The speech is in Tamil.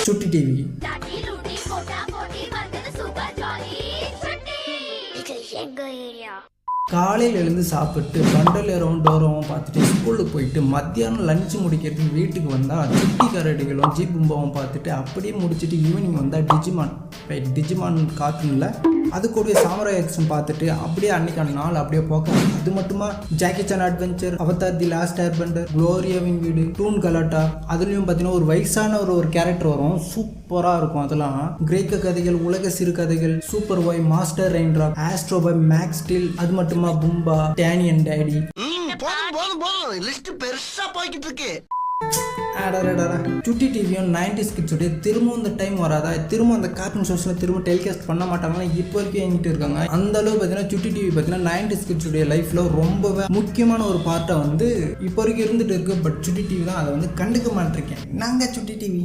சுட்டி டிவி. காலையில் எழுந்து சாப்பிட்டு பண்டல் டோரவும் பார்த்துட்டு ஸ்கூலுக்கு போயிட்டு மத்தியானம் லஞ்சு முடிக்கிறதுக்கு வீட்டுக்கு வந்தால் சுட்டி கரடிகளும் ஜீபும்பாவும் பார்த்துட்டு அப்படியே முடிச்சுட்டு ஈவினிங் வந்தால் டிஜிமான் கார்ட்டூனில் அது கூட சாமுராய் எக்ஸும் பார்த்துட்டு அப்படியே அன்னைக்கான நாள் அப்படியே போக்க. அது மட்டுமா Jackie Chan adventure, Avatar the last airbender, குளோரியாவின் வீடு, டூன் கலாட்டா, அதுலேயும் பார்த்தீங்கன்னா ஒரு வயசான ஒரு கேரக்டர் வரும், சூப்பராக இருக்கும். அதெல்லாம் கிரேக்க கதைகள், உலக சிறு கதைகள், சூப்பர் பாய், மாஸ்டர் ரெயின்ட்ராப், ஆஸ்ட்ரோ பாய், மேக்ஸ் ஸ்டீல், அது மட்டுமா பும்பா, டேனி அண்ட் டேடி. லிஸ்ட் பெருசா போய்கிட்டு இருக்கு. சுட்டி டிவியும் 90s கிட்ஸுடைய திரும்பவும் இந்த டைம் வராதா, திரும்ப அந்த கார்ட்டூன் ஷோஸ்ல திரும்ப டெலிகாஸ்ட் பண்ண மாட்டாங்களா, இப்போ வரைக்கும் எங்கிட்டு இருக்காங்க. அந்த அளவு பார்த்தீங்கன்னா சுட்டி டிவி பார்த்தீங்கன்னா 90s கிட்ஸுடைய லைஃப்ல ரொம்பவே முக்கியமான ஒரு பார்ட்டை வந்து இப்போ வரைக்கும் இருந்துட்டு இருக்கு. பட் சுட்டி டிவி தான் அதை வந்து கண்டுக்க மாட்டிருக்கேன். நாங்கள் சுட்டி டிவி